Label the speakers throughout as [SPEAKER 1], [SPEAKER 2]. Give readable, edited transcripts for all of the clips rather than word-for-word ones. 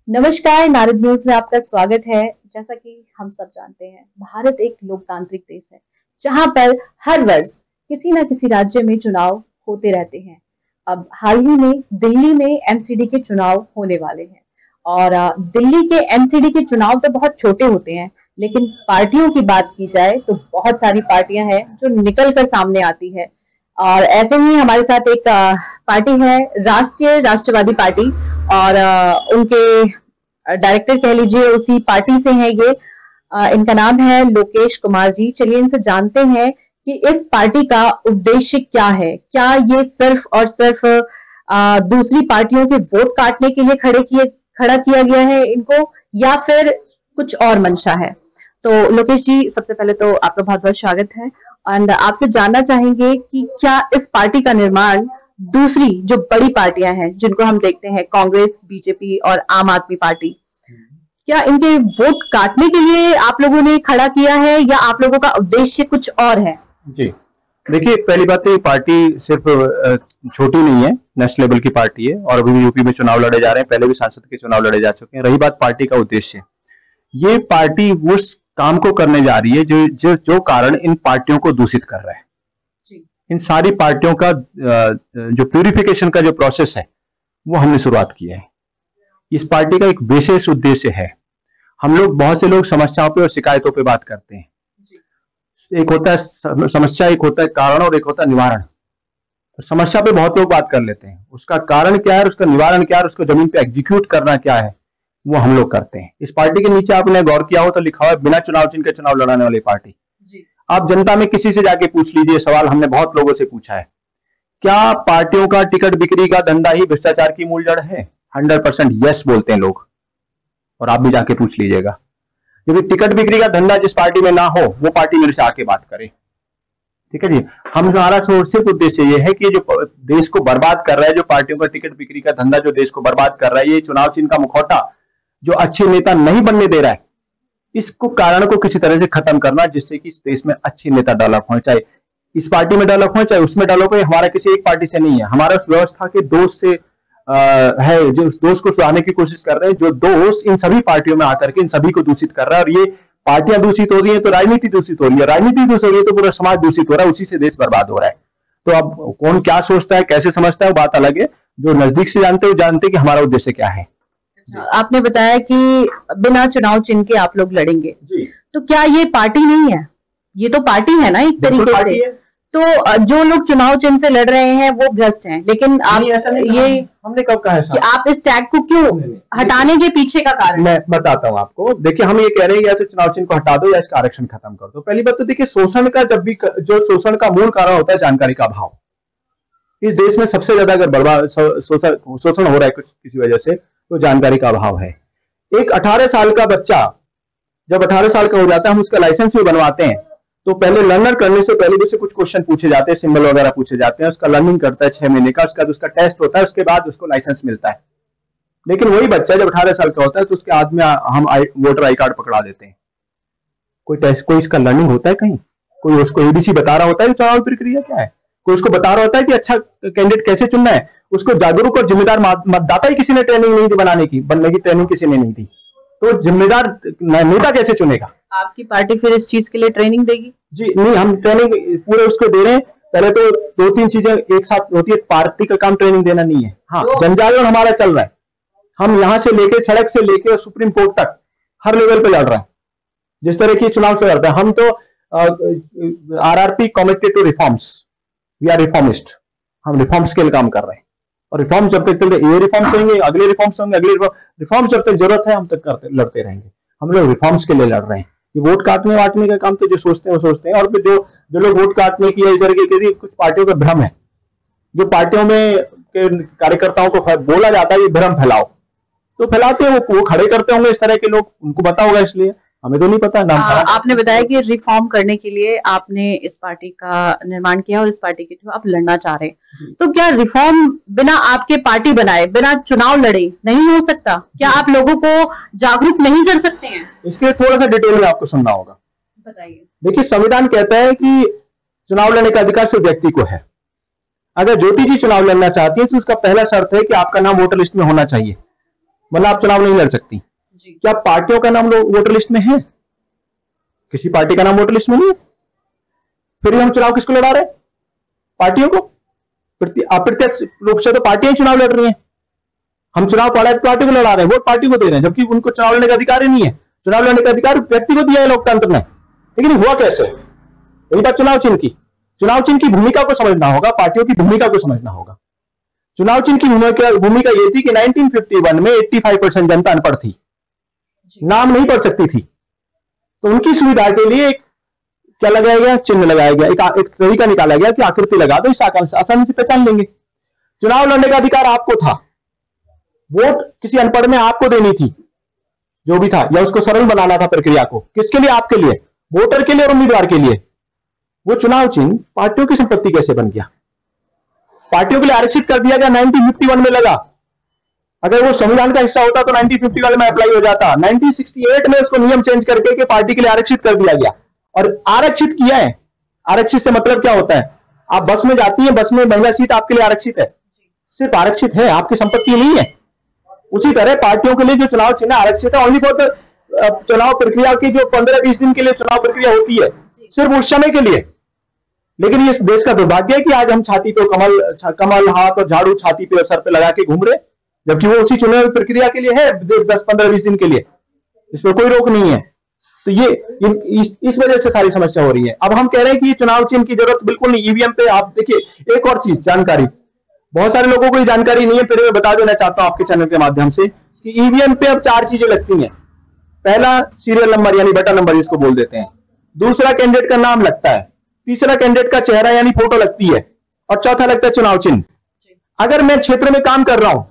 [SPEAKER 1] नमस्कार, नारद न्यूज में आपका स्वागत है। जैसा कि हम सब जानते हैं, भारत एक लोकतांत्रिक देश है, जहां पर हर वर्ष किसी न किसी राज्य में चुनाव होते रहते हैं। अब हाल ही में दिल्ली में एमसीडी के चुनाव होने वाले हैं और दिल्ली के एमसीडी के चुनाव तो बहुत छोटे होते हैं, लेकिन पार्टियों की बात की जाए तो बहुत सारी पार्टियां हैं जो निकल कर सामने आती है। और ऐसे ही हमारे साथ एक पार्टी है, राष्ट्रवादी पार्टी, और उनके डायरेक्टर कह लीजिए उसी पार्टी से हैं ये। इनका नाम है लोकेश कुमार जी। चलिए इनसे जानते हैं कि इस पार्टी का उद्देश्य क्या है। क्या ये सिर्फ और सिर्फ दूसरी पार्टियों के वोट काटने के लिए खड़ा किया गया है इनको, या फिर कुछ और मंशा है? तो लोकेश जी, सबसे पहले तो आपका बहुत बहुत स्वागत है। एंड आपसे जानना चाहेंगे कि क्या इस पार्टी का निर्माण दूसरी जो बड़ी पार्टियां हैं जिनको हम देखते हैं, कांग्रेस, बीजेपी और आम आदमी पार्टी, क्या इनके वोट काटने के लिए आप लोगों ने खड़ा किया है, या आप लोगों का उद्देश्य कुछ और है?
[SPEAKER 2] जी देखिए, पहली बात तो ये पार्टी सिर्फ छोटी नहीं है, नेशनल लेवल की पार्टी है और अभी भी यूपी में चुनाव लड़े जा रहे हैं। पहले भी सांसद के चुनाव लड़े जा चुके हैं। रही बात पार्टी का उद्देश्य, ये पार्टी उस काम को करने जा रही है जो कारण इन पार्टियों को दूषित कर रहा है। इन सारी पार्टियों का जो प्यूरिफिकेशन का जो प्रोसेस है वो हमने शुरुआत किया है। इस पार्टी का एक विशेष उद्देश्य है। हम लोग, बहुत से लोग समस्याओं पे और शिकायतों पे बात करते हैं। एक होता है समस्या, एक होता है कारण और एक होता है निवारण। तो समस्या पे बहुत लोग बात कर लेते हैं, उसका कारण क्या है, उसका निवारण क्या है, उसको जमीन पे एग्जीक्यूट करना क्या है, वो हम लोग करते हैं। इस पार्टी के नीचे आपने गौर किया हो तो लिखा हुआ है बिना चुनाव चिन्ह के चुनाव लड़ाने वाली पार्टी। आप जनता में किसी से जाके पूछ लीजिए, सवाल हमने बहुत लोगों से पूछा है, क्या पार्टियों का टिकट बिक्री का धंधा ही भ्रष्टाचार की मूल जड़ है? 100% यस बोलते हैं लोग, और आप भी जाके पूछ लीजिएगा। क्योंकि टिकट बिक्री का धंधा जिस पार्टी में ना हो वो पार्टी मेरे से आके बात करे। ठीक है जी। हमारा सिर्फ उद्देश्य ये है कि जो देश को बर्बाद कर रहा है, जो पार्टियों का टिकट बिक्री का धंधा जो देश को बर्बाद कर रहा है, ये चुनाव चिन्ह का मुखौटा जो अच्छे नेता नहीं बनने दे रहा है, इसको कारण को किसी तरह से खत्म करना, जिससे कि इस देश में अच्छे नेता डेवलप हो, चाहे इस पार्टी में डेवलप हो चाहे उसमें डेवलप हो। हमारा किसी एक पार्टी से नहीं है, हमारा उस व्यवस्था के दोस्त से है, जो उस दोस्त को सुधारने की कोशिश कर रहे हैं, जो दोस्त इन सभी पार्टियों में आकर के इन सभी को दूषित कर रहा है। और ये पार्टियां दूषित हो रही है तो राजनीति दूषित हो रही है, राजनीति दूषित हो रही है तो पूरा समाज दूषित हो रहा है, उसी से देश बर्बाद हो रहा है। तो अब कौन क्या सोचता है, कैसे समझता है, वो बात अलग है। जो नजदीक से जानते हैं वो जानते हैं कि हमारा उद्देश्य क्या है।
[SPEAKER 1] आपने बताया कि बिना चुनाव चिन्ह के आप लोग लड़ेंगे जी। तो क्या ये पार्टी नहीं है? ये तो पार्टी है ना एक तरीके से। तो जो लोग चुनाव चिन्ह से लड़ रहे हैं वो भ्रष्ट हैं, लेकिन आप ये
[SPEAKER 2] हमने कब कहा है
[SPEAKER 1] कि आप इस टैग को क्यों हटाने के पीछे का कारण?
[SPEAKER 2] मैं बताता हूँ आपको। देखिए, हम ये कह रहे हैं या तो चुनाव चिन्ह को हटा दो या इसका आरक्षण खत्म कर दो। पहली बात तो देखिए, शोषण का जब भी जो शोषण का मूल कारण होता है जानकारी का अभाव। इस देश में सबसे ज्यादा अगर बर्बाद शोषण हो रहा है कुछ किसी वजह से, तो जानकारी का अभाव है। एक 18 साल का बच्चा जब 18 साल का हो जाता है, हम उसका लाइसेंस भी बनवाते हैं, तो पहले लर्नर करने से पहले उससे कुछ क्वेश्चन पूछे जाते हैं, सिंबल वगैरह पूछे जाते हैं, उसका लर्निंग करता है 6 महीने का, उसका टेस्ट होता है, उसके बाद उसको लाइसेंस मिलता है। लेकिन वही बच्चा जब 18 साल का होता है तो उसके हाथ में हम वोटर आई कार्ड पकड़ा देते हैं। कोई टेस्ट, कोई इसका लर्निंग होता है कहीं? कोई उसको एबीसी बता रहा होता है चुनाव प्रक्रिया क्या है? कोई उसको बता रहा होता है कि अच्छा कैंडिडेट कैसे चुनना है? उसको जागरूक और जिम्मेदार मतदाता ही किसी ने ट्रेनिंग नहीं दी, बनने की ट्रेनिंग किसी ने नहीं दी, तो जिम्मेदार नेता कैसे चुनेगा?
[SPEAKER 1] आपकी पार्टी फिर इस चीज के लिए ट्रेनिंग देगी?
[SPEAKER 2] जी नहीं, हम ट्रेनिंग पूरे उसको दे रहे हैं। पहले तो 2-3 चीजें एक साथ होती है। पार्टी का काम ट्रेनिंग देना नहीं है। हाँ, जनजागरण हमारा चल रहा है। हम यहाँ से लेके, सड़क से लेके और सुप्रीम कोर्ट तक हर लेवल पे लड़ रहे हैं। जिस तरह की चुनाव से लड़ते हैं हम, तो RRP committed to reforms, we are reformist. हम रिफॉर्म्स के लिए काम कर रहे हैं, और रिफॉर्म्स जब तक चलते, ये रिफॉर्म्स होंगे, अगले रिफॉर्म्स होंगे, अगले रिफॉर्म्स जब तक जरूरत है हम तक लड़ते रहेंगे। हम लोग रिफॉर्म्स के लिए लड़ रहे हैं। ये वोट काटने वाटने का काम तो जो सोचते हैं वो सोचते हैं, और जो लोग वोट काटने की इधर की कुछ पार्टियों का भ्रम है, जो पार्टियों में के कार्यकर्ताओं को बोला जाता है ये भ्रम फैलाओ, तो फैलाते हैं वो खड़े करते होंगे इस तरह के लोग, उनको पता होगा, इसलिए हमें तो नहीं पता। नाम
[SPEAKER 1] आपने बताया कि रिफॉर्म करने के लिए आपने इस पार्टी का निर्माण किया और इस पार्टी के थ्रू आप लड़ना चाह रहे हैं, तो क्या रिफॉर्म बिना आपके पार्टी बनाए, बिना चुनाव लड़े नहीं हो सकता? क्या आप लोगों को जागरूक नहीं कर सकते हैं?
[SPEAKER 2] इसके लिए थोड़ा सा डिटेल में आपको सुनना होगा।
[SPEAKER 1] बताइए।
[SPEAKER 2] देखिए, संविधान कहता है कि चुनाव लड़ने का अधिकार सिर्फ व्यक्ति को है। अगर ज्योति जी चुनाव लड़ना चाहती है तो उसका पहला शर्त है कि आपका नाम वोटर लिस्ट में होना चाहिए। मतलब आप चुनाव नहीं लड़ सकती। क्या पार्टियों का नाम वोटर लिस्ट में है? किसी पार्टी का नाम वोटर लिस्ट में नहीं है। फिर हम चुनाव किसको लड़ा रहे हैं? पार्टियों को। अप्रत्यक्ष रूप से तो पार्टियां चुनाव लड़ रही हैं। हम चुनाव पार्टी को लड़ा रहे हैं, वोट पार्टी को दे रहे हैं, जबकि उनको चुनाव लड़ने का अधिकार ही नहीं है। चुनाव लड़ने का अधिकार व्यक्ति को दिया है लोकतंत्र ने, लेकिन हुआ कैसे? यही बात चुनाव चिन्ह की। चुनाव चिन्ह की भूमिका को समझना होगा, पार्टियों की भूमिका को समझना होगा। चुनाव चिन्ह की भूमिका ये थी कि 1951 में 85% जनता अनपढ़ थी, नाम नहीं पढ़ सकती थी, तो उनकी सुविधा के लिए क्या लगाया गया? चिन्ह लगाया गया। एक तरीका निकाला गया कि आकृति लगा दो, इस आकार से आसानी से पहचान लेंगे। चुनाव लड़ने का अधिकार आपको था, वोट किसी अनपढ़ ने आपको देनी थी, जो भी था, या उसको सरल बनाना था प्रक्रिया को। किसके लिए? आपके लिए, वोटर के लिए और उम्मीदवार के लिए। वो चुनाव चिन्ह पार्टियों की संपत्ति कैसे बन गया? पार्टियों के लिए आरक्षित कर दिया गया, 1951 में लगा। अगर वो संविधान का हिस्सा होता तो 1951 में अप्लाई हो जाता। 1968 में उसको नियम चेंज करके के पार्टी के लिए आरक्षित कर दिया गया, और आरक्षित किया है। आरक्षित से मतलब क्या होता है? आप बस में जाती हैं, बस में महिला सीट आपके लिए आरक्षित है, सिर्फ आरक्षित है, आपकी संपत्ति नहीं है। उसी तरह पार्टियों के लिए जो चुनाव चिन्ह आरक्षित है, ओनली फॉर चुनाव प्रक्रिया की जो 15-20 दिन के लिए चुनाव प्रक्रिया होती है, सिर्फ उस समय के लिए। लेकिन ये देश का दुर्भाग्य है कि आज हम छाती पे कमल हाथ और झाड़ू छाती पे और सर पे लगा के घूम रहे, जबकि वो उसी चुनाव प्रक्रिया के लिए है, 10-15-20 दिन के लिए। इस पर कोई रोक नहीं है। तो ये इस वजह से सारी समस्या हो रही है। अब हम कह रहे हैं कि चुनाव चिन्ह की जरूरत बिल्कुल नहीं। ईवीएम पे आप देखिए, एक और चीज जानकारी, बहुत सारे लोगों को ये जानकारी नहीं है, फिर मैं बता देना चाहता हूं आपके चैनल के माध्यम से कि ईवीएम पे अब 4 चीजें लगती हैं। पहला, सीरियल नंबर यानी बटन नंबर जिसको बोल देते हैं। दूसरा, कैंडिडेट का नाम लगता है। तीसरा, कैंडिडेट का चेहरा यानी फोटो लगती है। और चौथा लगता है चुनाव चिन्ह। अगर मैं क्षेत्र में काम कर रहा हूं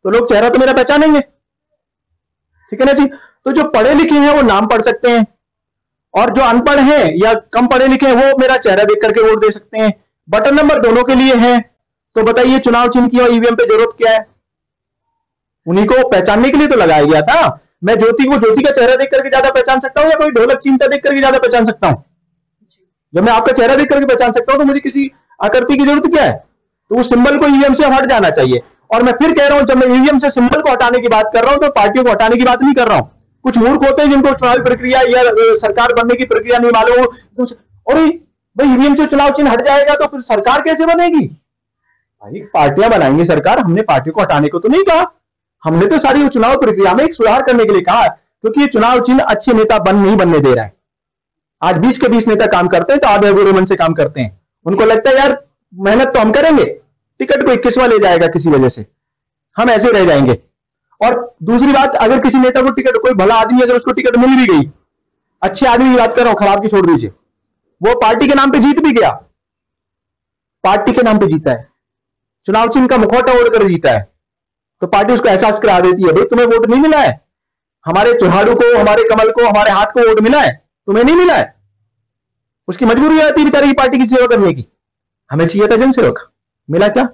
[SPEAKER 2] तो लोग चेहरा तो मेरा पहचानेंगे, ठीक है ना जी। तो जो पढ़े लिखे हैं वो नाम पढ़ सकते हैं, और जो अनपढ़ हैं या कम पढ़े लिखे हैं वो मेरा चेहरा देख करके वोट दे सकते हैं। बटन नंबर दोनों के लिए है। तो बताइए चुनाव चिन्ह की और ईवीएम पे जरूरत क्या है? उन्हीं को पहचानने के लिए तो लगाया गया था। मैं ज्योति को ज्योति का चेहरा देख करके ज्यादा पहचान सकता हूँ, या कोई ढोलक चिमटा देख करके ज्यादा पहचान सकता हूँ? जब मैं आपका चेहरा देख करके पहचान सकता हूँ तो मुझे किसी आकृति की जरूरत क्या है? तो उस सिंबल को ईवीएम से हट जाना चाहिए। और मैं फिर कह रहा हूं, जब मैं ईवीएम से सिंबल को हटाने की बात कर रहा हूं तो पार्टियों को हटाने की बात नहीं कर रहा हूं। कुछ मूर्ख होते हैं जिनको चुनावी प्रक्रिया या सरकार बनने की प्रक्रिया नहीं मालूम हो, और भाई ईवीएम से चुनाव चिन्ह हट जाएगा तो फिर सरकार कैसे बनेगी? भाई पार्टियां बनाएंगी सरकार, हमने पार्टी को हटाने को तो नहीं कहा। हमने तो सारी चुनाव प्रक्रिया में एक सुधार करने के लिए कहा, क्योंकि ये चुनाव चिन्ह अच्छे नेता नहीं बनने दे रहा है। आज 20 के 20 नेता काम करते हैं तो आधे अधूरे मन से काम करते हैं। उनको लगता है यार मेहनत तो हम करेंगे, टिकट को 21वां ले जाएगा किसी वजह से, हम ऐसे रह जाएंगे। और दूसरी बात, अगर किसी नेता को टिकट, कोई भला आदमी अगर उसको टिकट मिल भी गई, अच्छे आदमी की बात कर रहा हूं, खराब की छोड़ दीजिए, वो पार्टी के नाम पे जीत भी गया, पार्टी के नाम पे जीता है, चुनाव चिन्ह का मुखौटा ओढ़ कर जीता है, तो पार्टी उसको एहसास करा देती है, भाई तुम्हें वोट नहीं मिला है, हमारे झाड़ू को, हमारे कमल को, हमारे हाथ को वोट मिला है, तुम्हें नहीं मिला है। उसकी मजबूरी आती है बेचारी की पार्टी की सेवा करने की। हमें चाहिए था जन सेवक, मिला क्या?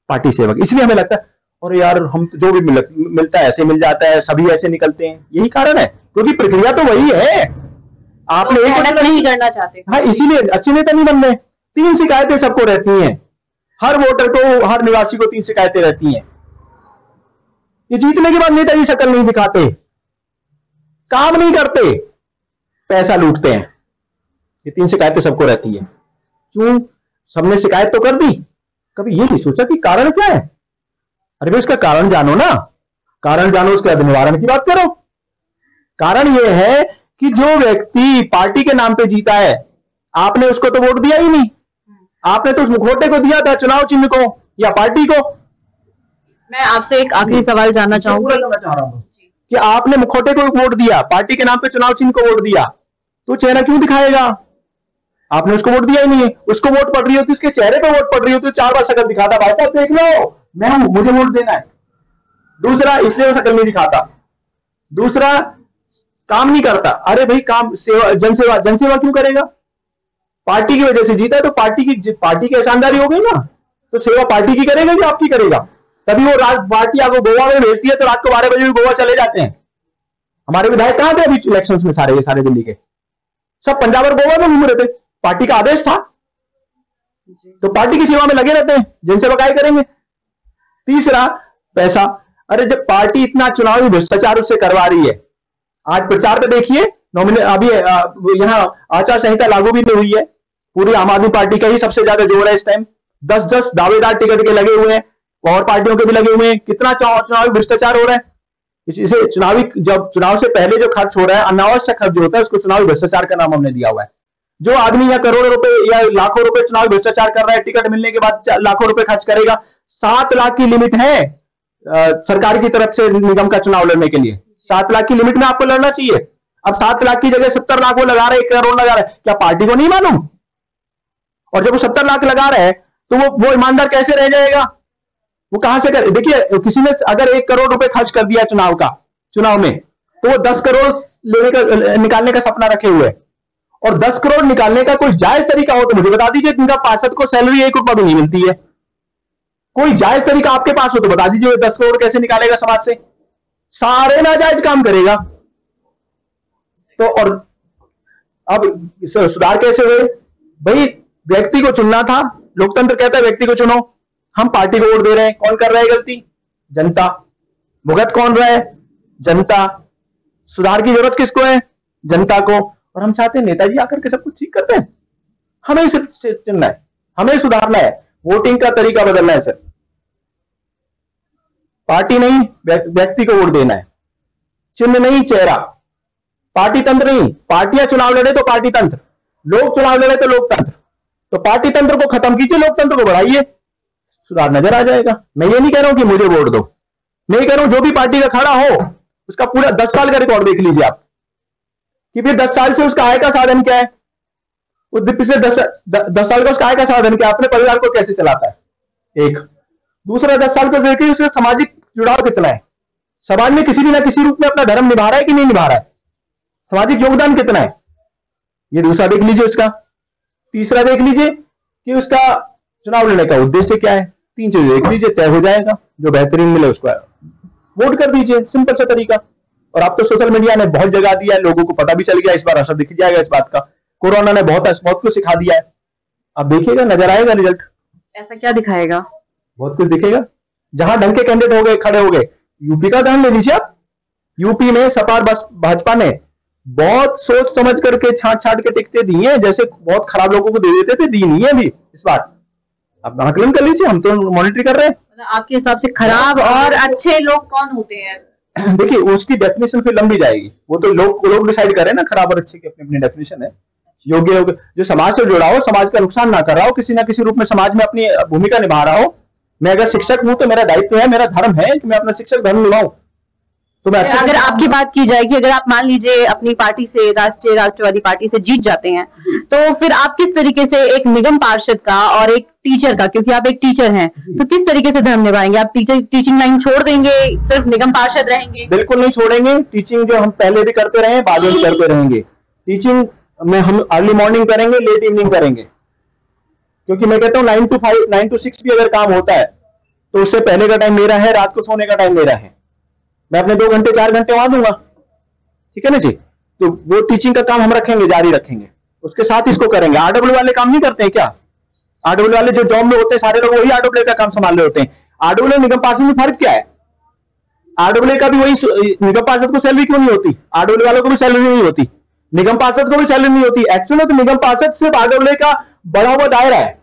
[SPEAKER 2] पार्टी सेवक। इसलिए हमें लगता है और यार हम जो भी मिलता है ऐसे मिल जाता है, सभी ऐसे निकलते हैं। यही कारण है, क्योंकि प्रक्रिया तो वही है। आपने
[SPEAKER 1] तो एक नहीं करना चाहते,
[SPEAKER 2] हाँ, इसीलिए अच्छे नेता नहीं बन रहे। 3 शिकायतें सबको रहती हैं, हर वोटर को, हर निवासी को 3 शिकायतें रहती हैं। ये जीतने के बाद नेताजी शक्ल नहीं दिखाते, काम नहीं करते, पैसा लूटते हैं। ये 3 शिकायतें सबको रहती है। क्यों? सबने शिकायत तो कर दी, कभी ये नहीं सोचा कि कारण क्या है। अरे भाई उसका कारण जानो ना, कारण जानो, उसके बाद निवारण की बात करो। कारण ये है कि जो व्यक्ति पार्टी के नाम पे जीता है, आपने उसको तो वोट दिया ही नहीं, आपने तो उस मुखौटे को दिया था, चुनाव चिन्ह को या पार्टी को।
[SPEAKER 1] मैं आपसे एक आखिरी सवाल जानना चाहूंगी
[SPEAKER 2] कि आपने मुखौटे को वोट दिया, पार्टी के नाम पे चुनाव चिन्ह को वोट दिया, तो चेहरा क्यों दिखाएगा? आपने उसको वोट दिया ही नहीं है। उसको वोट पड़ रही होती, उसके चेहरे पे वोट पड़ रही होती, 4 बार शक्ल दिखाता, भाई साहब देख लो मैं हूं, मुझे वोट देना है। दूसरा, इसलिए वो शक्ल नहीं दिखाता। दूसरा, काम नहीं करता। अरे भाई काम, सेवा, जनसेवा क्यों करेगा? पार्टी की वजह से जीता है तो पार्टी की ईमानदारी हो गई ना, तो सेवा पार्टी की करेगा कि आपकी करेगा? तभी वो रात पार्टी आपको गोवा में भेजती है तो रात को 12 बजे भी गोवा चले जाते हैं। हमारे विधायक कहां थे अभी इलेक्शंस में? सारे दिल्ली के सब पंजाब और गोवा में घूम रहे थे, पार्टी का आदेश था। तो पार्टी की सेवा में लगे रहते हैं, जनसेवा काय करेंगे। तीसरा, पैसा। अरे जब पार्टी इतना चुनावी भ्रष्टाचार उससे करवा रही है, आज प्रचार तो देखिए, अभी यहाँ आचार संहिता लागू भी नहीं हुई है, पूरी आम आदमी पार्टी का ही सबसे ज्यादा जोर है इस टाइम, 10-10 दावेदार टिकट के लगे हुए हैं, और पार्टियों के भी लगे हुए हैं, कितना चुनावी भ्रष्टाचार हो रहा है। इसे चुनावी, जब चुनाव से पहले जो खर्च हो रहा है, अनावश्यक खर्च जो होता है, उसको चुनावी भ्रष्टाचार का नाम हमने दिया हुआ है। जो आदमी या करोड़ों रुपए या लाखों रुपए चुनावी भ्रष्टाचार कर रहा है, टिकट मिलने के बाद लाखों रुपए खर्च करेगा। 7 लाख की लिमिट है सरकार की तरफ से निगम का चुनाव लड़ने के लिए, 7 लाख की लिमिट में आपको लड़ना चाहिए। अब 7 लाख की जगह 70 लाख वो लगा रहे, 1 करोड़ लगा रहे, क्या पार्टी को नहीं मालूम? और जब वो 70 लाख लगा रहे हैं तो वो ईमानदार कैसे रह जाएगा? वो कहां से करे? देखिए, किसी ने अगर 1 करोड़ रुपए खर्च कर दिया चुनाव में, तो वो 10 करोड़ निकालने का सपना रखे हुए, और 10 करोड़ निकालने का कोई जायज तरीका हो तो मुझे बता दीजिए। जिनका पार्षद को सैलरी 1 रुपया भी नहीं मिलती है, कोई जायज तरीका आपके पास हो तो बता दीजिए। 10 करोड़ कैसे निकालेगा समाज से? सारे नाजायज काम करेगा। तो और अब सुधार कैसे हुए भाई? व्यक्ति को चुनना था, लोकतंत्र कहता है व्यक्ति को चुनो, हम पार्टी को वोट दे रहे हैं। कौन कर रहा है गलती? जनता। भुगत कौन रहा है? जनता। सुधार की जरूरत किसको है? जनता को। और हम चाहते हैं नेताजी आकर के सब कुछ ठीक करते हैं। हमें सिर्फ चुनना है, हमें सुधारना है, वोटिंग का तरीका बदलना है सर। पार्टी नहीं, व्यक्ति को वोट देना है, चिन्ह नहीं चेहरा। पार्टी तंत्र नहीं, पार्टियां चुनाव लड़े तो पार्टी तंत्र, लोग चुनाव लड़े तो लोकतंत्र। तो पार्टी तंत्र को खत्म कीजिए, लोकतंत्र को बढ़ाइए, सुधार नजर आ जाएगा। मैं ये नहीं कह रहा हूं कि मुझे वोट दो, मैं ये कह रहा हूं जो भी पार्टी का खड़ा हो उसका पूरा 10 साल का रिकॉर्ड देख लीजिए आप, कि फिर 10 साल से उसका आय का साधन क्या है, पिछले 10 साल का उसका आय का साधन क्या, अपने परिवार को कैसे चलाता है। एक दूसरा 10 साल को देखिए उसका सामाजिक जुड़ाव कितना है, समाज में किसी भी ना किसी रूप में अपना धर्म निभा रहा है कि नहीं निभा रहा है, सामाजिक योगदान कितना है, ये दूसरा देख लीजिए उसका। तीसरा देख लीजिए कि उसका चुनाव लड़ने का उद्देश्य क्या है। 3 चीजें देख लीजिए, तय हो जाएगा। जो बेहतरीन मिले उसको वोट कर दीजिए, सिंपल सा तरीका। और अब तो सोशल मीडिया ने बहुत जगह दिया है, लोगों को पता भी चल गया, इस बार असर दिख जाएगा इस बात का। कोरोना ने बहुत कुछ सिखा दिया है, अब देखिएगा नजर आएगा रिजल्ट।
[SPEAKER 1] ऐसा क्या दिखाएगा?
[SPEAKER 2] बहुत कुछ दिखेगा। जहां ढंग के कैंडिडेट हो गए, खड़े हो गए, यूपी का उदाहरण ले लीजिए आप। यूपी में सपा भाजपा ने बहुत सोच समझ करके छांट छांट के टिकटें दी हैं, जैसे बहुत खराब लोगों को दे देते थे, दी नहीं है अभी इस बार। आप आकलन कर लीजिए, हम तो मॉनिटर कर रहे हैं।
[SPEAKER 1] आपके हिसाब से खराब और अच्छे लोग कौन होते हैं?
[SPEAKER 2] देखिए, उसकी डेफिनेशन फिर लंबी जाएगी, वो तो लोग डिसाइड करें ना। खराब और अच्छे की अपनी अपनी डेफिनेशन है। योग्य जो समाज से जुड़ा हो, समाज का नुकसान ना कर रहा हो, किसी ना किसी रूप में समाज में अपनी भूमिका निभा रहा हो। मैं अगर शिक्षक हूं तो मेरा दायित्व है, मेरा धर्म है कि मैं अपना शिक्षक धर्म निभाऊं। तो मैं
[SPEAKER 1] अगर आपकी बात की जाए कि अगर आप मान लीजिए अपनी पार्टी से, राष्ट्रवादी पार्टी से जीत जाते हैं, तो फिर आप किस तरीके से एक निगम पार्षद का और एक टीचर का, क्योंकि आप एक टीचर हैं, तो किस तरीके से धर्म निभाएंगे? आप टीचिंग लाइन छोड़ देंगे, सिर्फ निगम पार्षद रहेंगे?
[SPEAKER 2] बिल्कुल नहीं छोड़ेंगे। टीचिंग जो हम पहले भी करते रहे, बाद में भी करते रहेंगे। टीचिंग में हम अर्ली मॉर्निंग करेंगे, लेट इवनिंग करेंगे, क्योंकि मैं कहता हूँ 9 to 6 भी अगर काम होता है तो उससे पहले का टाइम मेरा है, रात को सोने का टाइम मेरा है। मैं अपने 2 घंटे 4 घंटे वहां दूंगा, ठीक है ना जी। तो वो टीचिंग का काम हम रखेंगे, जारी रखेंगे, उसके साथ इसको करेंगे। आरडब्ल्यू वाले काम नहीं करते हैं क्या? आरडब्ल्यू वाले जो जॉब में होते हैं सारे लोग वही आरडब्ल्यू का काम संभाल रहे होते हैं। आरडब्ल्यू निगम पार्षद में फर्क क्या है? आरडब्ल्यू का भी वही, निगम पार्षद को सैलरी क्यों नहीं होती? आरडब्ल्यू वालों को भी सैलरी नहीं होती, निगम पार्षद को भी सैलरी नहीं होती। एक्चुअली तो निगम पार्षद सिर्फ आरडब्ल्यू का बड़ा हुआ दायरा है।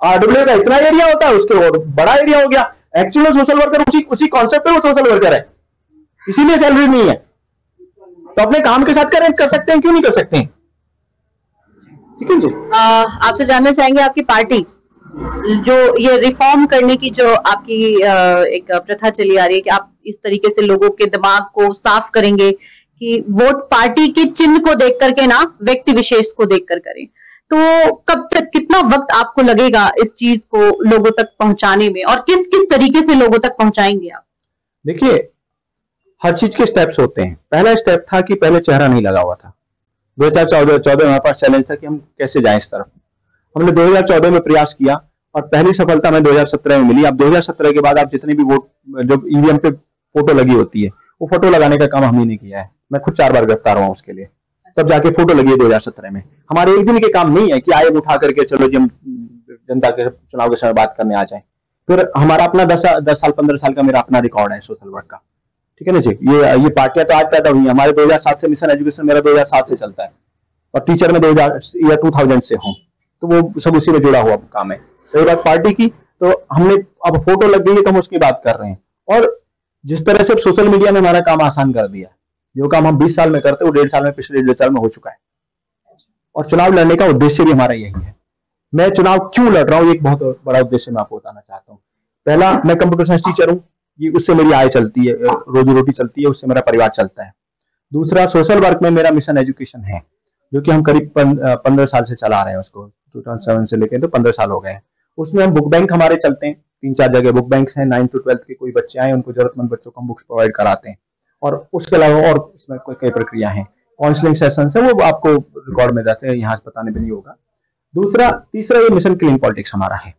[SPEAKER 2] आरडब्ल्यू का इतना एरिया होता है, उसके और बड़ा एरिया हो गया। एक्चुअली सोशल वर्कर उसी कॉन्सेप्ट पे वो सोशल वर्कर है, इसीलिए सैलरी नहीं है। तो अपने काम के साथ कर सकते हैं, क्यों नहीं कर सकते हैं? ठीक है जी।
[SPEAKER 1] आपसे जानना चाहेंगे, आपकी पार्टी जो ये रिफॉर्म करने की जो आपकी एक प्रथा चली आ रही है कि आप इस तरीके से लोगों के दिमाग को साफ करेंगे कि वोट पार्टी के चिन्ह को देख करके ना, व्यक्ति विशेष को देखकर करें, तो कब तक, कितना वक्त आपको लगेगा इस चीज को लोगों तक पहुंचाने में, और किस किस तरीके से लोगों तक पहुंचाएंगे आप?
[SPEAKER 2] देखिए, हर चीज के स्टेप्स होते हैं। पहला स्टेप था कि पहले चेहरा नहीं लगा हुआ था। 2014 हमारे पास चैलेंज था कि हम कैसे जाएं इस तरफ। हमने 2014 में प्रयास किया और पहली सफलता हमें 2017 में मिली। अब 2017 के बाद आप जितने भी वोट, जो ईवीएम पे फोटो लगी होती है, वो फोटो लगाने का काम हमने नहीं किया है। मैं खुद 4 बार गिरफ्तार हुआ उसके लिए, तब जाके फोटो लगी है 2017 में। हमारे एक दिन के काम नहीं है कि आए उठा करके चलो जी हम जनता के चुनाव के समय बात करने आ जाए। फिर हमारा अपना 10 साल 15 साल का मेरा अपना रिकॉर्ड है सोशल वर्क का, ठीक है ना जी। ये पार्टियां तो आज पैदा हुई, हमारे 2007 से मिशन एजुकेशन मेरा 2007 से चलता है, और टीचर में 2000 से हूँ, तो वो सब उसी में जुड़ा हुआ काम है। रही बात पार्टी की, तो हमने अब फोटो लग गई है तो हम उसकी बात कर रहे हैं। और जिस तरह से सोशल मीडिया ने हमारा काम आसान कर दिया, जो काम हम 20 साल में करते वो 1.5 साल में, पिछले 1.5 साल में हो चुका है। और चुनाव लड़ने का उद्देश्य भी हमारा यही है। मैं चुनाव क्यों लड़ रहा हूँ, एक बहुत बड़ा उद्देश्य मैं आपको बताना चाहता हूँ। पहला, मैं कंप्यूटर साइंस टीचर हूँ, ये उससे मेरी आय चलती है, रोजी रोटी चलती है, उससे मेरा परिवार चलता है। दूसरा, सोशल वर्क में मेरा मिशन एजुकेशन है, जो कि हम करीब 15 साल से चला रहे हैं उसको, 2007 से लेकर तो 15 साल हो गए हैं। उसमें हम बुक बैंक हमारे चलते हैं, 3-4 जगह बुक बैंक हैं। 9 to 12 के कोई बच्चे आए, उनको जरूरतमंद बच्चों को हम बुक्स प्रोवाइड कराते हैं। और उसके अलावा और इसमें कई प्रक्रिया है, काउंसलिंग सेशंस है, वो आपको रिकॉर्ड में जाते हैं, यहाँ बताने में नहीं होगा। तीसरा, ये मिशन क्लीन पॉलिटिक्स हमारा है,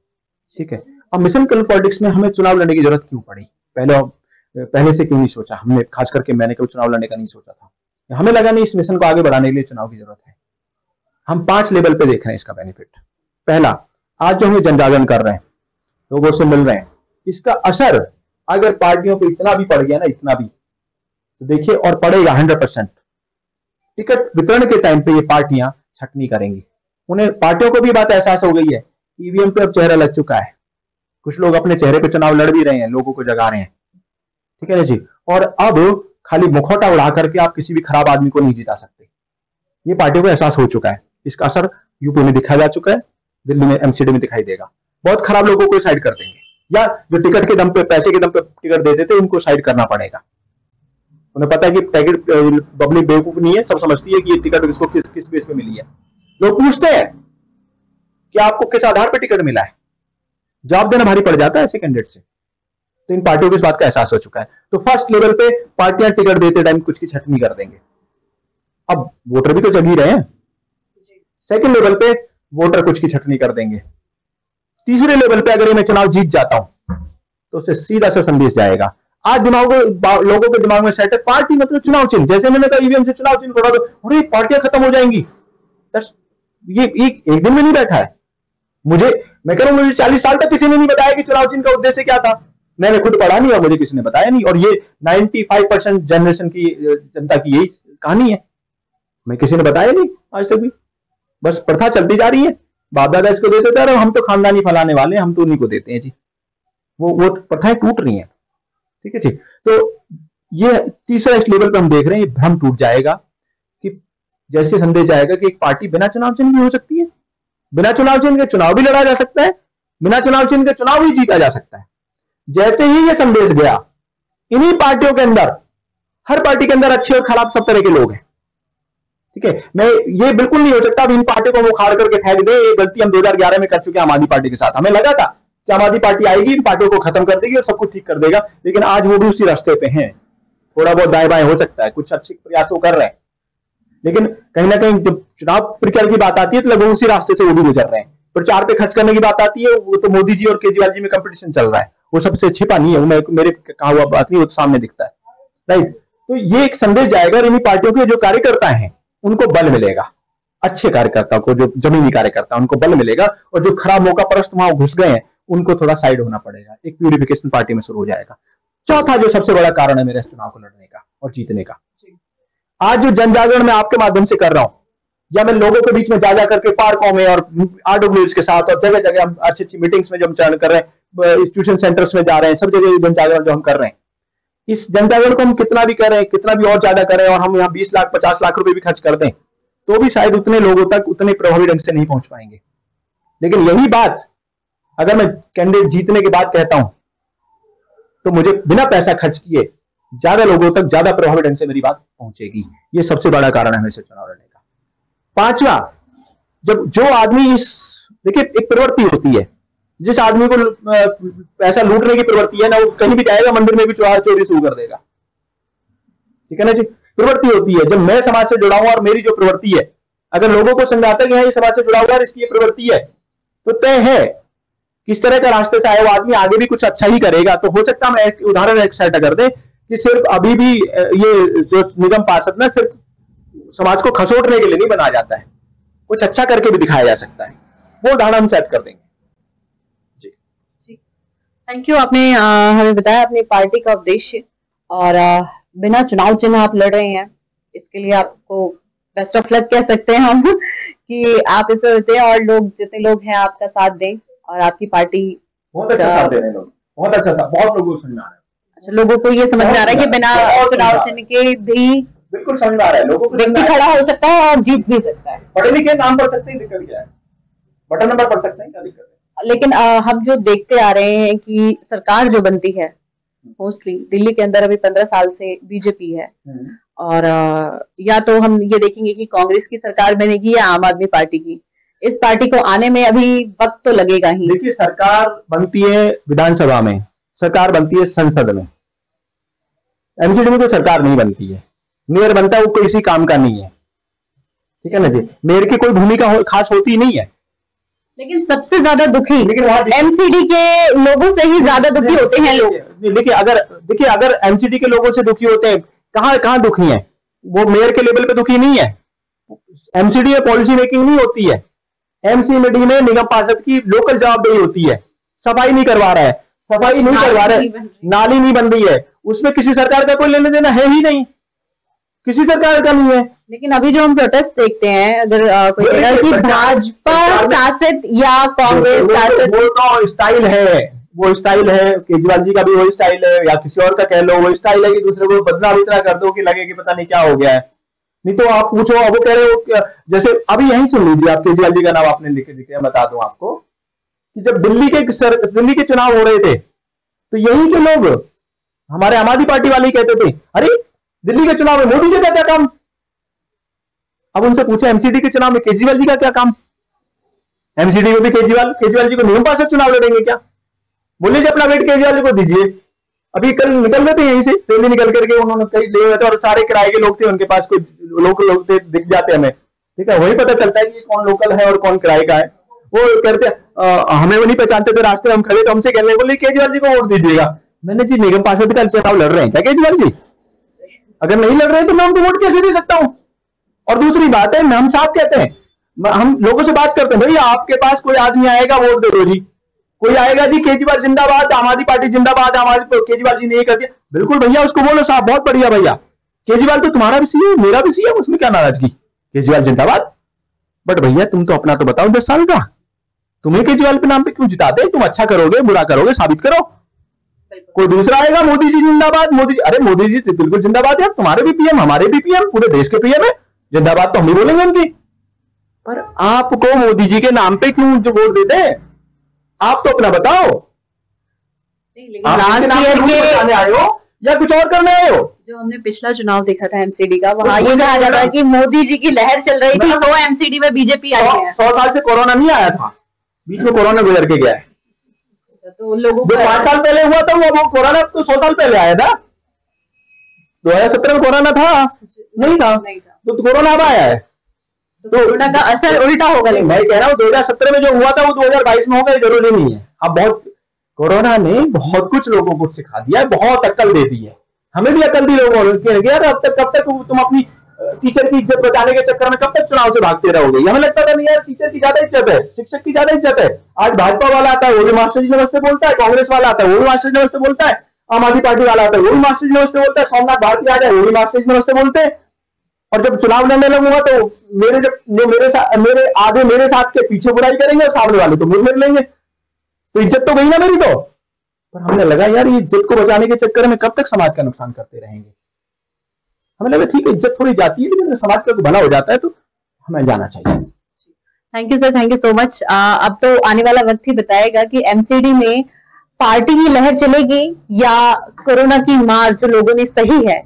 [SPEAKER 2] ठीक है। अब मिशन क्लीन पॉलिटिक्स में हमें चुनाव लड़ने की जरूरत क्यों पड़ी, पहले से क्यों नहीं सोचा हमने, खास करके मैंने कभी चुनाव लड़ने का नहीं सोचा था। हमें लगा नहीं इस मिशन को आगे बढ़ाने के लिए चुनाव की जरूरत है। हम 5 लेवल पे देख रहे हैं इसका बेनिफिट। पहला, आज जो हम जन जागरण कर रहे हैं, लोगों से मिल रहे हैं, इसका असर अगर पार्टियों पे इतना भी पड़ गया ना, इतना भी, तो देखिए, और पड़ेगा 100%। टिकट वितरण के टाइम पे ये पार्टियां छटनी करेंगी। उन्हें, पार्टियों को भी बात एहसास हो गई है, ईवीएम पे अब चेहरा लग चुका है, कुछ लोग अपने चेहरे पे चुनाव लड़ भी रहे हैं, लोगों को जगा रहे हैं, ठीक है ना जी। और अब खाली मुखौटा उड़ा करके आप किसी भी खराब आदमी को नहीं जिता सकते, ये पार्टियों को एहसास हो चुका है। इसका असर यूपी में दिखाया जा चुका है, दिल्ली में, एमसीडी में दिखाई देगा। बहुत खराब लोगों को साइड कर देंगे, या जो टिकट के दम पे, पैसे के दम पे टिकट देते थे, उनको साइड करना पड़ेगा। उन्हें पता है कि टिकट, पब्लिक बेवकूफ नहीं है, सब समझती है कि ये टिकट किसको किस बेस पे मिली है। लोग पूछते हैं कि आपको किस आधार पर टिकट मिला है, जवाब देना भारी पड़ जाता है ऐसे कैंडिडेट से। तो इन पार्टियों को इस बात का एहसास हो चुका है। तो फर्स्ट लेवल पे पार्टियां टिकट देते टाइम कुछ की छटनी कर देंगे। अब वोटर भी तो जग ही रहे हैं। सेकंड लेवल पे वोटर कुछ की छटनी कर देंगे। तीसरे लेवल पे अगर मैं चुनाव जीत जाता हूं तो उससे सीधा सा संदेश जाएगा। आज लोगों के दिमाग में सेट है, पार्टी मतलब चुनाव चिन्ह। जैसे मैंने कहा ईवीएम से चुनाव चिन्ह करा दो, अरे पार्टियां खत्म हो जाएंगी। ये एक दिन में नहीं बैठा है। मैं कह रहा हूं, मुझे 40 साल तक किसी ने नहीं बताया कि चुनाव चिन्ह का उद्देश्य क्या था। मैंने खुद पढ़ा नहीं और मुझे किसी ने बताया नहीं। और ये 95% जनरेशन की जनता की यही कहानी है। मैं किसी ने बताया नहीं आज तक भी, बस प्रथा चलती जा रही है। बाप दादा इसको देते थे, और हम तो खानदानी फलाने वाले, हम तो उन्हीं को देते हैं जी। वो प्रथाएं टूट रही हैं, ठीक है जी। तो ये तीसरा इस लेवल पे हम देख रहे हैं, ये भ्रम टूट जाएगा कि जैसे संदेश जाएगा कि एक पार्टी बिना चुनाव चिन्ह भी हो सकती है, बिना चुनाव चिन्ह के चुनाव भी लड़ा जा सकता है, बिना चुनाव चिन्ह के चुनाव भी जीता जा सकता है। जैसे ही ये संदेश गया, इन्हीं पार्टियों के अंदर, हर पार्टी के अंदर अच्छे और खराब सब तरह के लोग हैं, ठीक है। मैं ये बिल्कुल नहीं हो सकता अब इन पार्टियों को वो उखाड़ करके फेंक दे। ये गलती हम 2011 में कर चुके हैं आम आदमी पार्टी के साथ। हमें लगा था कि आम आदमी पार्टी आएगी, इन पार्टियों को खत्म कर देगी और सब कुछ ठीक कर देगा, लेकिन आज वो भी उसी रास्ते पे हैं। थोड़ा बहुत दाएं बाएं हो सकता है, कुछ अच्छे प्रयास वो कर रहे हैं, लेकिन कहीं ना कहीं जब चुनाव प्रचार की बात आती है तो लगभग उसी रास्ते से वो भी गुजर रहे हैं। प्रचार पे खर्च करने की बात आती है, वो तो मोदी जी और केजरीवाल जी में कंपटीशन चल रहा है, वो सबसे छिपा नहीं है, मेरे कहा हुआ बात नहीं, वो सामने दिखता है, राइट। तो ये एक संदेश जाएगा, इन्हीं पार्टियों के जो कार्यकर्ता हैं उनको बल मिलेगा, अच्छे कार्यकर्ताओं को, जो जमीनी कार्यकर्ता उनको बल मिलेगा, और जो खराब मौका परस्त वहां घुस गए हैं उनको थोड़ा साइड होना पड़ेगा। एक प्यूरिफिकेशन पार्टी में शुरू हो जाएगा। चौथा जो सबसे बड़ा कारण है मेरे चुनाव को लड़ने का और जीतने का, आज जो जन जागरण मैं आपके माध्यम से कर रहा हूं, या मैं लोगों के बीच में जा करके पार्कों में और आरडब्ल्यूएस के साथ और जगह जगह हम अच्छी अच्छी मीटिंग्स में जो हम चयन कर रहे हैं, इंस्टीट्यूशन सेंटर्स में जा रहे हैं, सब जगह जन जागरण जो हम कर रहे हैं, इस जन जागरण को हम कितना भी करें, कितना भी और ज्यादा करें, और हम यहाँ 20 लाख 50 लाख रुपए भी खर्च कर दें, तो भी शायद उतने लोगों तक उतने प्रभावी ढंग से नहीं पहुंच पाएंगे। लेकिन यही बात अगर मैं कैंडिडेट जीतने के बाद कहता हूं, तो मुझे बिना पैसा खर्च किए ज्यादा लोगों तक ज्यादा प्रभावी ढंग से मेरी बात पहुंचेगी। ये सबसे बड़ा कारण है हमेशा चुनाव लड़ने का। पांचवा, जब जो आदमी देखिए, एक प्रवृत्ति होती है, जिस आदमी को पैसा लूटने की प्रवृत्ति है ना, वो कहीं भी जाएगा, मंदिर में भी चोरी शुरू कर देगा, ठीक है ना जी। प्रवृत्ति होती है। जब मैं समाज से जुड़ा हूं और मेरी जो प्रवृत्ति है, अगर लोगों को समझाता है कि हाँ ये समाज से जुड़ा हुआ है, इसकी ये प्रवृत्ति है, तो तय है किस तरह का रास्ते से आया वो आदमी आगे भी कुछ अच्छा ही करेगा। तो हो सकता है हम एक उदाहरण एक सेट कर दें कि सिर्फ अभी भी ये जो निगम पार्षद ना सिर्फ समाज को खसोटने के लिए नहीं बनाया जाता है, कुछ अच्छा करके भी दिखाया जा सकता है। वो उदाहरण हम सेट कर देंगे जी।
[SPEAKER 1] थैंक यू, आपने हमें बताया अपनी पार्टी का उद्देश्य, और बिना चुनाव चिन्ह आप लड़ रहे हैं, इसके लिए आपको बेस्ट ऑफ लक कह सकते हैं हम कि आप इस पर उतरे और लोग, जितने लोग हैं, आपका साथ दें और आपकी पार्टी
[SPEAKER 2] बहुत अच्छा साथ दे रहे हैं लोग, बहुत अच्छा था, बहुत लोगों को समझ में आ रहा है।
[SPEAKER 1] अच्छा, लोगों को ये समझ में आ रहा है कि बिना चुनाव चिन्ह के भी
[SPEAKER 2] बिल्कुल समझ में आ रहा है लोगों को,
[SPEAKER 1] व्यक्ति खड़ा हो सकता है और जीत भी सकता है।
[SPEAKER 2] पढ़े लिखे नाम पढ़ सकते हैं, दिक्कत क्या है, बटन नंबर पढ़ सकते हैं, क्या दिक्कत है।
[SPEAKER 1] लेकिन हम जो देखते आ रहे हैं कि सरकार जो बनती है, मोस्टली दिल्ली के अंदर अभी 15 साल से बीजेपी है, और या तो हम ये देखेंगे कि कांग्रेस की सरकार बनेगी या आम आदमी पार्टी की। इस पार्टी को आने में अभी वक्त तो लगेगा ही।
[SPEAKER 2] देखिए, सरकार बनती है विधानसभा में, सरकार बनती है संसद में, एमसीडी में तो सरकार नहीं बनती है। मेयर बनता है, वो किसी काम का नहीं है, ठीक है ना जी। मेयर की कोई भूमिका खास होती नहीं है।
[SPEAKER 1] लेकिन सबसे ज्यादा दुखी एमसीडी के लोगों से ही ज्यादा दुखी होते हैं लोग।
[SPEAKER 2] देखिए अगर एमसीडी के लोगों से दुखी होते हैं, कहां दुखी हैं वो, मेयर के लेवल पे दुखी नहीं है। एमसीडी में पॉलिसी मेकिंग नहीं होती है, एमसीडी में निगम पार्षद की लोकल जवाबदेही होती है। सफाई नहीं करवा रहा है, सफाई नहीं करवा रहा है, नाली नहीं बन रही है, उसमें किसी सरकार का कोई लेने देना है ही नहीं, किसी सरकार का नहीं है।
[SPEAKER 1] लेकिन अभी जो हम प्रोटेस्ट देखते हैं, अगर कोई कहेगा कि भाजपा शासित या कांग्रेस शासित,
[SPEAKER 2] वो तो स्टाइल है, वो स्टाइल है, केजरीवाल जी का भी वही स्टाइल है, या किसी और का कह लो, वो स्टाइल है कि दूसरे को बदनाम इतना कर दो कि लगे कि पता नहीं क्या हो गया है। नहीं तो आप पूछो, अब वो कह रहे हो जैसे अभी यही सुन लीजिए, आप केजरीवाल जी का नाम आपने लिख के दिया, बता दूं आपको कि जब दिल्ली के चुनाव हो रहे थे तो यही के लोग, हमारे आम आदमी पार्टी वाले कहते थे, अरे दिल्ली के चुनाव में मोदी जी का क्या काम। अब उनसे पूछे एमसीडी के चुनाव में केजरीवाल जी का क्या काम। एमसीडी में भी केजरीवाल जी को निगम पार्षद चुनाव लड़ेंगे क्या? बोलिए जी, अपना वेट केजरीवाल जी को दीजिए। अभी कल निकल गए थे यहीं से, रैली निकल करके उन्होंने कई ले हुए थे, और सारे किराए के लोग थे उनके पास, कोई लोकल लोग थे, दिख जाते हमें, ठीक है, वही पता चलता है कि कौन लोकल है और कौन किराए का है। वो कहते हमें वो नहीं पहचानते थे, रास्ते हम खड़े तो हमसे कह रहे, बोले केजरीवाल जी को वोट दीजिएगा। मैंने जी, निगम पार्षद का चुनाव लड़ रहे हैं क्या केजरीवाल जी? अगर नहीं लड़ रहे तो मैं उनको वोट कैसे दे सकता हूँ? और दूसरी बात है, हम साफ कहते हैं, हम लोगों से बात करते हैं, भैया आपके पास कोई आदमी आएगा वोट दे दो जी, कोई आएगा जी केजरीवाल जिंदाबाद, आम आदमी पार्टी जिंदाबाद, आम आदमी केजरीवाल जी नहीं करती, बिल्कुल भैया उसको बोलो साहब, बहुत बढ़िया भैया, केजरीवाल तो तुम्हारा भी सीएम मेरा भी सीएम, उसमें क्या नाराजगी, केजरीवाल जिंदाबाद। बट भैया तुम तो अपना तो बताओ 10 साल का, तुम्हें केजरीवाल के नाम पे क्यों जिताते? तुम अच्छा करोगे बुरा करोगे साबित करो। कोई दूसरा आएगा मोदी जी जिंदाबाद, अरे मोदी जी बिल्कुल जिंदाबाद है, तुम्हारे भी पीएम हमारे भी पीएम, पूरे देश के पीएम है, जिंदाबाद तो हम ही बोलेंगे उनकी। पर आपको मोदी जी के नाम पे क्यों जो वोट देते हैं? आप तो अपना बताओ,
[SPEAKER 1] लास्ट ईयर के
[SPEAKER 2] आए हो या कुछ और करने आए हो?
[SPEAKER 1] जो हमने पिछला चुनाव देखा था एमसीडी का, वहां ये कहा जाता है कि मोदी जी की लहर चल रही थी तो एमसीडी में बीजेपी आई है।
[SPEAKER 2] 100 साल से कोरोना नहीं आया था, बीच में कोरोना गुजर के गया है।
[SPEAKER 1] तो लोगों
[SPEAKER 2] को 5 साल पहले हुआ था वो कोरोना, तो 100 साल पहले आया था। 2017 में कोरोना था नहीं था, तो कोरोना अब आया है,
[SPEAKER 1] तो कोरोना का असर उल्टा होगा।
[SPEAKER 2] मैं कह रहा हूँ 2017 में जो हुआ था वो 2022 में होगा, जरूरी नहीं है। अब बहुत कोरोना ने बहुत कुछ लोगों को सिखा दिया है, बहुत अक्ल दे दी है, हमें भी अक्ल दी लोगों ने। यार अब तक कब तक तुम अपनी टीचर की इज्जत बचाने के चक्कर में कब तक चुनाव से भागते रहोगे? हमें लगता था नहीं यार, टीचर की ज्यादा इज्जत है, शिक्षक की ज्यादा इज्जत है। आज भाजपा वाला आता है वो भी मास्टर जी नमस्ते बोलता है, कांग्रेस वाला आता है वो भी मास्टर जी नमस्ते बोलता है, आम आदमी पार्टी वाला आता है वो भी मास्टर जी नमस्ते बोलता है, सोमनाथ भारती आ जाए वो भी मास्टर जी नमस्ते बोलते हैं। और जब चुनाव लड़ने लगूंगा तो मेरे साथ के पीछे बुराई करेंगे, सामने वाले तो मुंह मेर लेंगे, तो इज्जत तो गई ना मेरी। तो पर हमें लगा यार ये इज्जत को बचाने के चक्कर में कब तक समाज का नुकसान करते रहेंगे। हमें लगा ठीक है इज्जत थोड़ी जाती है, लेकिन समाज का भला हो जाता है तो हमें जाना चाहिए।
[SPEAKER 1] Thank you sir, thank you so much. अब तो आने वाला वक्त ही बताएगा कि एमसीडी में पार्टी की लहर चलेगी या कोरोना की मार जो लोगों ने सही है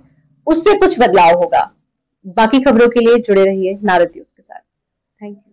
[SPEAKER 1] उससे कुछ बदलाव होगा। बाकी खबरों के लिए जुड़े रहिए नारद न्यूज के साथ। Thank you.